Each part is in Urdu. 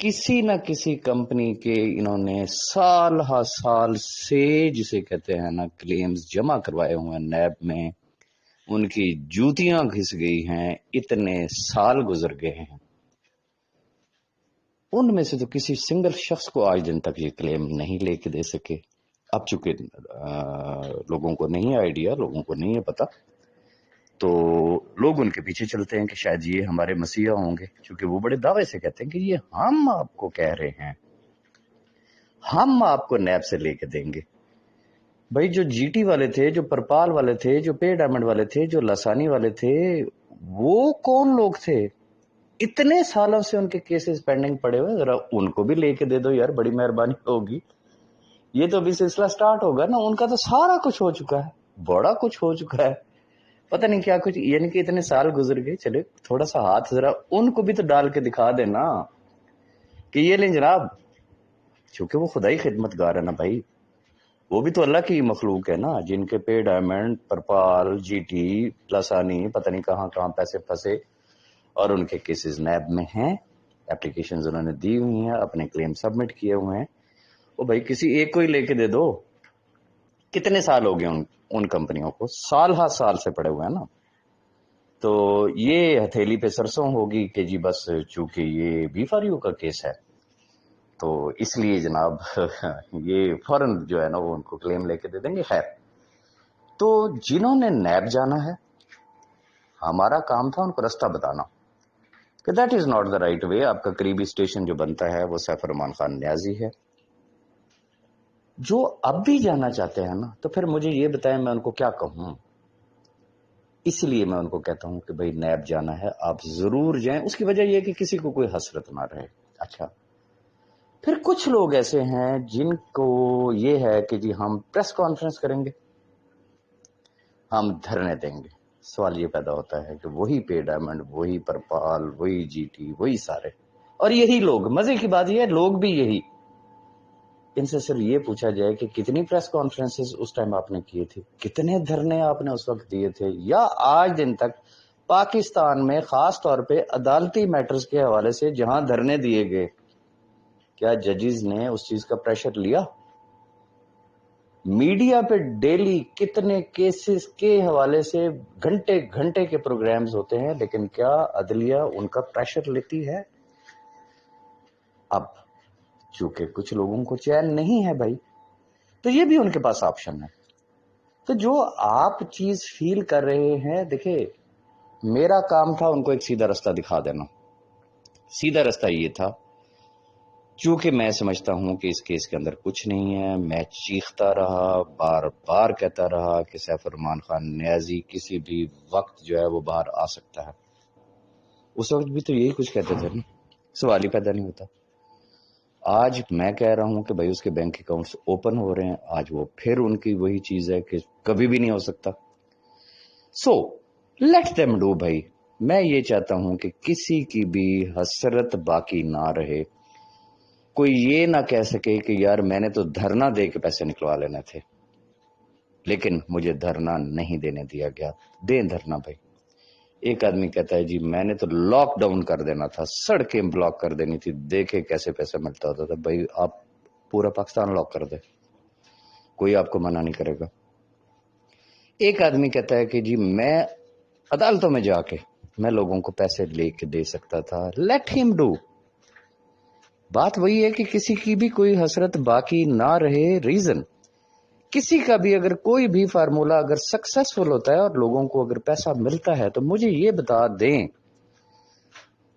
کسی نہ کسی کمپنی کے انہوں نے سال ہا سال سے جسے کہتے ہیں نا کلیمز جمع کروائے ہوئے ہیں نیب میں، ان کی جوتیاں گھس گئی ہیں، اتنے سال گزر گئے ہیں، ان میں سے تو کسی سنگل شخص کو آج دن تک یہ کلیم نہیں لے کے دے سکے۔ اب چونکہ لوگوں کو نہیں آئیڈیا، لوگوں کو نہیں ہے پتا، تو لوگ ان کے پیچھے چلتے ہیں کہ شاید یہ ہمارے مسیحا ہوں گے، چونکہ وہ بڑے دعوے سے کہتے ہیں کہ یہ ہم آپ کو کہہ رہے ہیں، ہم آپ کو نیب سے لے کے دیں گے۔ بھائی جو جی ٹی والے تھے، جو پرپال والے تھے، جو پے ڈائمنڈ والے تھے، جو لسانی والے تھے، وہ کون لوگ تھے؟ اتنے سالوں سے ان کے کیسز پینڈنگ پڑے ہوئے، ذرا ان کو بھی لے کے دے دو یار، بڑی مہربانی ہوگی۔ یہ تو ابھی سلسلہ سٹارٹ ہوگا نا، ان کا تو سارا کچھ ہو چکا ہے، بڑا کچھ ہو چکا ہے، پتہ نہیں کیا کچھ، یعنی کہ اتنے سال گزر گئے، چلے تھوڑا سا ہاتھ ذرا ان کو بھی تو ڈال کے دکھا دینا کہ یہ لیں جناب، چونکہ وہ خدائی خدمت گار ہے نا بھائی، وہ بھی تو اللہ کی مخلوق ہے نا، جن کے پے ڈائمنڈ، پرپال، جی ٹی، لسانی، پتہ نہیں کہاں کہاں پیسے پھنسے، اور ان کے کیسز نیب میں ہیں، اپلیکیشنز انہوں نے دی ہوئی ہیں، اپنے کلیم سبمٹ کیے ہوئے ہیں۔ وہ بھائی کسی ایک کو ہی لے کے دے دو، کتنے سال ہو گئے ان کمپنیوں کو، سال ہا سال سے پڑے ہوئے ہیں نا، تو یہ ہتھیلی پہ سرسوں ہوگی کہ جی بس چونکہ یہ بیفاریوں کا کیس ہے تو اس لیے جناب یہ فوراً جو ہے نا وہ ان کو کلیم لے کے دے دیں گے۔ خیر، تو جنہوں نے نیب جانا ہے، ہمارا کام تھا ان کو رستہ بتانا کہ that is not the right way. آپ کا قریبی اسٹیشن جو بنتا ہے وہ سیف الرحمان خان نیازی ہے۔ جو اب بھی جانا چاہتے ہیں نا، تو پھر مجھے یہ بتائیں میں ان کو کیا کہوں۔ اس لیے میں ان کو کہتا ہوں کہ بھائی نیب جانا ہے آپ ضرور جائیں، اس کی وجہ یہ کہ کسی کو کوئی حسرت نہ رہے۔ اچھا، پھر کچھ لوگ ایسے ہیں جن کو یہ ہے کہ جی ہم پریس کانفرنس کریں گے، ہم دھرنے دیں گے۔ سوال یہ پیدا ہوتا ہے کہ وہی پے ڈائمنڈ، وہی پرپال، وہی جی ٹی، وہی سارے، اور یہی لوگ، مزے کی بات یہ ہے لوگ بھی یہی، ان سے صرف یہ پوچھا جائے کہ کتنی پریس کانفرنسز اس ٹائم آپ نے کیے تھے، کتنے دھرنے آپ نے اس وقت دیے تھے، یا آج دن تک پاکستان میں خاص طور پہ عدالتی میٹرز کے حوالے سے جہاں دھرنے دیے گئے، کیا ججز نے اس چیز کا پریشر لیا؟ میڈیا پہ ڈیلی کتنے کیسز کے حوالے سے گھنٹے گھنٹے کے پروگرامز ہوتے ہیں، لیکن کیا عدلیہ ان کا پریشر لیتی ہے؟ اب چونکہ کچھ لوگوں کو چین نہیں ہے بھائی، تو یہ بھی ان کے پاس آپشن ہے۔ تو جو آپ چیز فیل کر رہے ہیں، دیکھیں میرا کام تھا ان کو ایک سیدھا رستہ دکھا دینا۔ سیدھا رستہ یہ تھا، چونکہ میں سمجھتا ہوں کہ اس کیس کے اندر کچھ نہیں ہے، میں چیختا رہا، بار بار کہتا رہا کہ سیف الرحمان خان نیازی کسی بھی وقت جو ہے وہ باہر آ سکتا ہے۔ اس وقت بھی تو یہی کچھ کہتے تھے نا، سوال ہی پیدا نہیں ہوتا۔ آج میں کہہ رہا ہوں کہ بھائی اس کے بینک اکاؤنٹس اوپن ہو رہے ہیں، آج وہ پھر ان کی وہی چیز ہے کہ کبھی بھی نہیں ہو سکتا۔ سو لیٹ them ڈو بھائی، میں یہ چاہتا ہوں کہ کسی کی بھی حسرت باقی نہ رہے، کوئی یہ نہ کہہ سکے کہ یار میں نے تو دھرنا دے کے پیسے نکلوا لینے تھے لیکن مجھے دھرنا نہیں دینے دیا گیا۔ دیں دھرنا بھائی۔ ایک آدمی کہتا ہے جی میں نے تو لاک ڈاؤن کر دینا تھا، سڑکیں بلاک کر دینی تھی، دیکھے کیسے پیسہ ملتا ہوتا تھا۔ بھائی آپ پورا پاکستان لاک کر دے، کوئی آپ کو منع نہیں کرے گا۔ ایک آدمی کہتا ہے کہ جی میں عدالتوں میں جا کے میں لوگوں کو پیسے لے کے دے سکتا تھا، لیٹ ہم ڈو۔ بات وہی ہے کہ کسی کی بھی کوئی حسرت باقی نہ رہے۔ ریزن کسی کا بھی اگر کوئی بھی فارمولا اگر سکسیسفل ہوتا ہے اور لوگوں کو اگر پیسہ ملتا ہے تو مجھے یہ بتا دیں،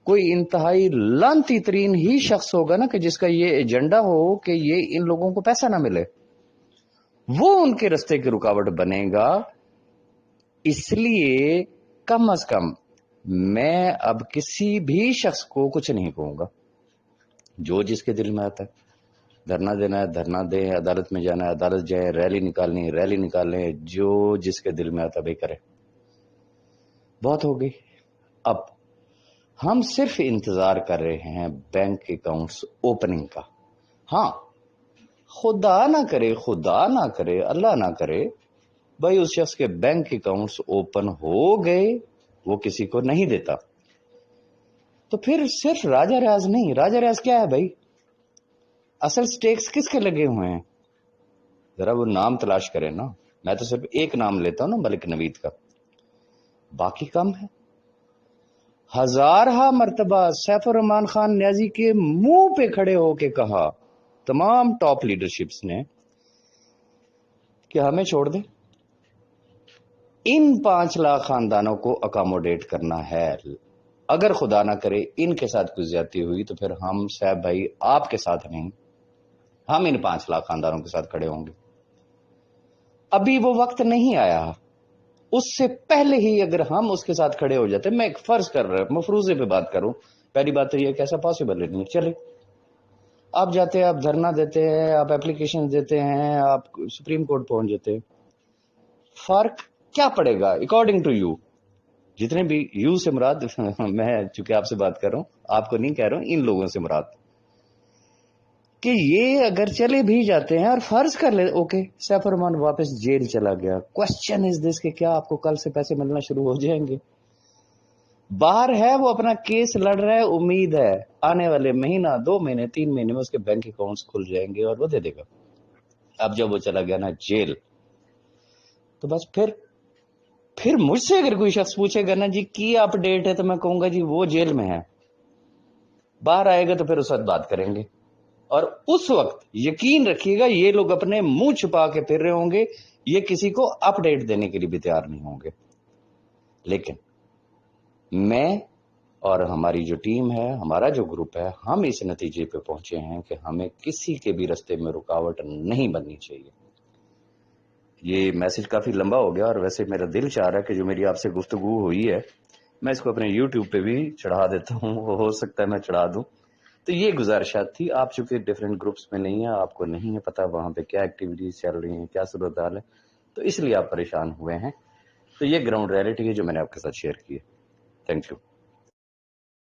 کوئی انتہائی لانتی ترین ہی شخص ہوگا نا کہ جس کا یہ ایجنڈا ہو کہ یہ ان لوگوں کو پیسہ نہ ملے، وہ ان کے رستے کی رکاوٹ بنے گا۔ اس لیے کم از کم میں اب کسی بھی شخص کو کچھ نہیں کہوں گا، جو جس کے دل میں آتا ہے، دھرنا دینا ہے دھرنا دیں، عدالت میں جانا ہے عدالت جائیں، ریلی نکالنی ہے ریلی نکالیں، جو جس کے دل میں آتا ہے بھائی کرے۔ بہت ہو گئی، اب ہم صرف انتظار کر رہے ہیں بینک اکاؤنٹس اوپننگ کا۔ ہاں خدا نہ کرے اللہ نہ کرے بھائی اس شخص کے بینک اکاؤنٹس اوپن ہو گئے، وہ کسی کو نہیں دیتا، تو پھر صرف راجہ ریاض نہیں، راجہ ریاض کیا ہے بھائی؟ اصل سٹیکس کس کے لگے ہوئے ہیں؟ ذرا وہ نام تلاش کریں نا. میں تو صرف ایک نام لیتا ہوں نا، ملک نوید کا، باقی کم ہے. ہزارہا مرتبہ سیف الرحمان خان نیازی کے منہ پہ کھڑے ہو کے کہا تمام ٹاپ لیڈرشپس نے کہ ہمیں چھوڑ دیں، ان 5 لاکھ خاندانوں کو اکاموڈیٹ کرنا ہے. اگر خدا نہ کرے ان کے ساتھ کچھ زیادتی ہوئی تو پھر ہم صاحب بھائی آپ کے ساتھ نہیں، ہم ان 5 لاکھ خاندانوں کے ساتھ کھڑے ہوں گے. ابھی وہ وقت نہیں آیا، اس سے پہلے ہی اگر ہم اس کے ساتھ کھڑے ہو جاتے. میں ایک فرض کر رہا ہوں، مفروضے پہ بات کروں. پہلی بات تو یہ کیسا پاسبل ہے نہیں. چلے آپ جاتے ہیں، آپ دھرنا دیتے ہیں، آپ اپلیکیشن دیتے ہیں، آپ سپریم کورٹ پہنچ جاتے ہیں. فرق کیا پڑے گا اکارڈنگ ٹو یو؟ جتنے بھی یو سے مراد میں چونکہ آپ سے بات کر رہا ہوں، آپ کو نہیں کہہ رہا ہوں، ان لوگوں سے مراد کہ یہ اگر چلے بھی جاتے ہیں اور فرض کر لے اوکے سیف الرحمان واپس جیل چلا گیا، کوشچن از دس کہ کیا آپ کو کل سے پیسے ملنا شروع ہو جائیں گے؟ باہر ہے، وہ اپنا کیس لڑ رہا ہے، امید ہے آنے والے مہینہ 2 مہینے 3 مہینے میں اس کے بینک اکاؤنٹس کھل جائیں گے اور وہ دے دے گا. اب جب وہ چلا گیا نا جیل، تو بس پھر مجھ سے اگر کوئی شخص پوچھے گا نا جی کی اپ ڈیٹ ہے، تو میں کہوں گا جی وہ جیل میں ہے، باہر آئے گا تو پھر اس وقت بات کریں گے. اور اس وقت یقین رکھیے گا یہ لوگ اپنے منہ چھپا کے پھر رہے ہوں گے، یہ کسی کو اپ ڈیٹ دینے کے لیے بھی تیار نہیں ہوں گے. لیکن میں اور ہماری جو ٹیم ہے، ہمارا جو گروپ ہے، ہم اس نتیجے پہ پہنچے ہیں کہ ہمیں کسی کے بھی رستے میں رکاوٹ نہیں بننی چاہیے. یہ میسج کافی لمبا ہو گیا، اور ویسے میرا دل چاہ رہا ہے کہ جو میری آپ سے گفتگو ہوئی ہے میں اس کو اپنے یوٹیوب پہ بھی چڑھا دیتا ہوں، وہ ہو سکتا ہے میں چڑھا دوں. تو یہ گزارشات تھی. آپ چونکہ ڈفرینٹ گروپس میں نہیں ہیں، آپ کو نہیں ہے پتا وہاں پہ کیا ایکٹیویٹیز چل رہی ہیں، کیا صورتحال ہے، تو اس لیے آپ پریشان ہوئے ہیں. تو یہ گراؤنڈ ریئلٹی ہے جو میں نے آپ کے ساتھ شیئر کی ہے. Thank you.